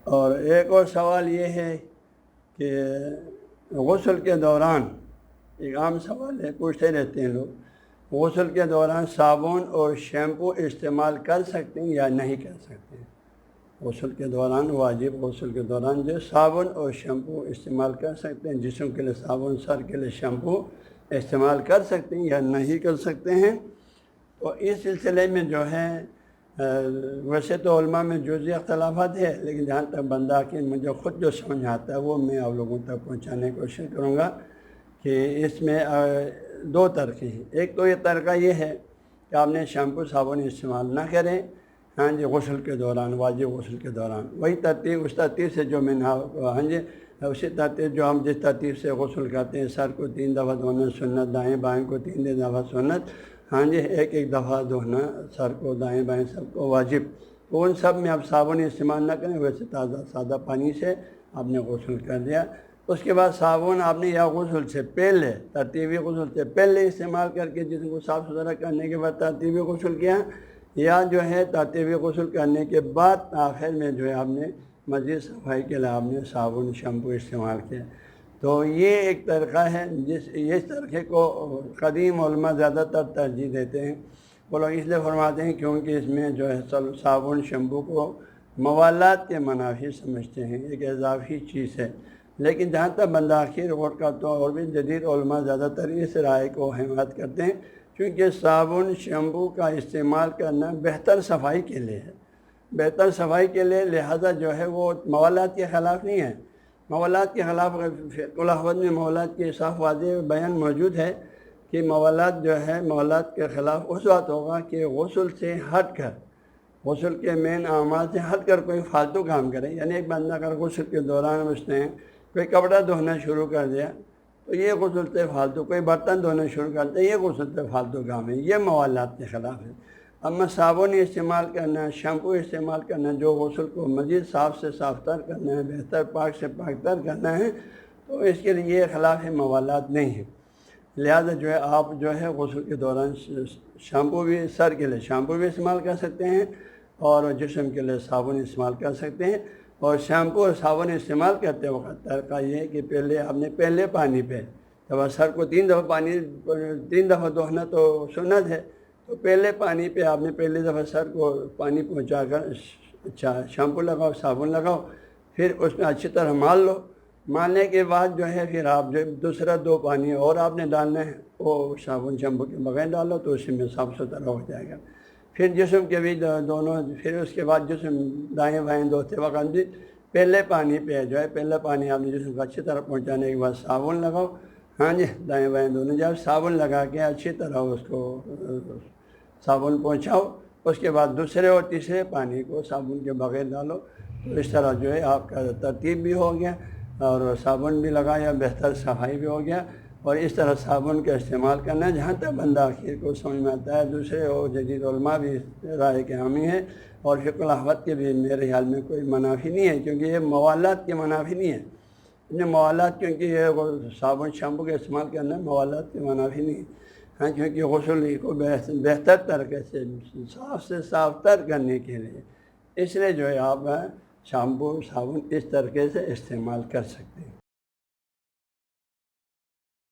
اور ایک اور سوال یہ ہے کہ غسل کے دوران، ایک عام سوال ہے، پوچھتے رہتے ہیں لوگ، غسل کے دوران صابن اور شیمپو استعمال کر سکتے ہیں یا نہیں کر سکتے ہیں؟ غسل کے دوران، واجب غسل کے دوران جو صابن اور شیمپو استعمال کر سکتے ہیں، جسم کے لیے صابن، سر کے لیے شیمپو استعمال کر سکتے ہیں یا نہیں کر سکتے ہیں؟ تو اس سلسلے میں جو ہے ویسے تو علماء میں جزئی اختلافات ہے، لیکن جہاں تک بندہ کہ مجھے خود جو سمجھ آتا ہے وہ میں آپ لوگوں تک پہنچانے کی کوشش کروں گا کہ اس میں دو طریقے ہیں۔ ایک تو یہ طریقہ یہ ہے کہ آپ نے شیمپو صابن استعمال نہ کریں، ہاں جی، غسل کے دوران، واجب غسل کے دوران، وہی ترتیب، اس ترتیب سے جو میں نے ہاں جی، اسی ترتیب جو ہم جس ترتیب سے غسل کرتے ہیں، سر کو 3 دفعہ دھونا سنت، دائیں بائیں کو 3 دفعہ سنت، ہاں جی، ایک دفعہ دھونا سر کو، دائیں بائیں سب کو واجب، تو ان سب میں آپ صابن استعمال نہ کریں، ویسے تازہ سادہ پانی سے آپ نے غسل کر دیا۔ اس کے بعد صابن آپ نے یا غسل سے پہلے، ترتیبی غسل سے پہلے استعمال کر کے جسم کو صاف ستھرا کرنے کے بعد ترتیبی غسل کیا، یا جو ہے ترتیبی غسل کرنے کے بعد آخر میں جو ہے آپ نے مزید صفائی کے لیے آپ نے صابن شیمپو استعمال کیا۔ تو یہ ایک طریقہ ہے، اس طریقے کو قدیم علماء زیادہ تر ترجیح دیتے ہیں۔ وہ لوگ اس لیے فرماتے ہیں کیونکہ اس میں جو ہے صابن شیمپو کو موالات کے منافی سمجھتے ہیں، ایک اضافی چیز ہے۔ لیکن جہاں تک بندہ آخر غور کرتا ہوں، اور بھی جدید علماء زیادہ تر اس رائے کو حمایت کرتے ہیں، کیونکہ صابن شیمپو کا استعمال کرنا بہتر صفائی کے لیے ہے، بہتر صفائی کے لیے، لہذا جو ہے وہ موالات کے خلاف نہیں ہے۔ موالات کے خلاف فقہ الاحوال میں موالات کے صاف واضح بیان موجود ہے کہ موالات جو ہے، موالات کے خلاف اس وقت ہوگا کہ غسل سے ہٹ کر، غسل کے مین اعمال سے ہٹ کر کوئی فالتو کام کرے، یعنی ایک بندہ اگر غسل کے دوران اس نے کوئی کپڑا دھونا شروع کر دیا تو یہ غسل سے فالتو، کوئی برتن دھونا شروع کرتا ہے، یہ غسل سے فالتو کام ہے، یہ موالات کے خلاف ہے۔ اما صابن استعمال کرنا، شیمپو استعمال کرنا، جو غسل کو مزید صاف سے صاف تر کرنا ہے، بہتر پاک سے پاک تر کرنا ہے، تو اس کے لیے یہ خلاف موالات نہیں ہے۔ لہذا جو ہے آپ جو ہے غسل کے دوران شیمپو بھی، سر کے لیے شیمپو بھی استعمال کر سکتے ہیں، اور جسم کے لیے صابن استعمال کر سکتے ہیں۔ اور شیمپو اور صابن استعمال کرتے وقت طریقہ یہ ہے کہ پہلے آپ نے پہلے پانی پہ، جب سر کو 3 دفعہ 3 دفعہ دھونا تو سنت ہے، تو پہلے پانی پہ آپ نے پہلی دفعہ سر کو پانی پہنچا کر اچھا شیمپو لگاؤ، صابن لگاؤ، پھر اس میں اچھی طرح مال لو۔ مالنے کے بعد جو ہے پھر آپ جو دوسرا 2 پانی اور آپ نے ڈالنا ہے، وہ صابن شیمپو کے بغیر ڈالو تو اس میں صاف ستھرا ہو جائے گا۔ پھر جسم کے بھی دونوں، پھر اس کے بعد جسم دائیں بائیں دھوتے وقت بھی پہلے پانی پہ جو ہے، پہلے پانی آپ نے جسم کو اچھی طرح پہنچانے کے بعد صابن لگاؤ، ہاں جی، دائیں بائیں دونوں جب صابن لگا کے اچھی طرح اس کو صابن پہنچاؤ، اس کے بعد دوسرے اور تیسرے پانی کو صابن کے بغیر ڈالو، تو اس طرح جو ہے آپ کا ترتیب بھی ہو گیا اور صابن بھی لگایا، بہتر صفائی بھی ہو گیا۔ اور اس طرح صابن کا استعمال کرنا جہاں تک بندہ آخر کو سمجھ میں آتا ہے، دوسرے اور جدید علماء بھی اس رائے کے حامی ہیں، اور فقہ الاحوال کے بھی میرے خیال میں کوئی منافی نہیں ہے، کیونکہ یہ موالات کے منافی نہیں ہے۔ موالات، کیونکہ یہ صابن شیمپو کا استعمال کرنا موالات کے منافی نہیں ہے، ہاں، کیونکہ غسل کو بہتر طریقے سے صاف تر کرنے کے لیے، اس لیے جو ہے آپ شیمپو صابن اس طریقے سے استعمال کر سکتے ہیں۔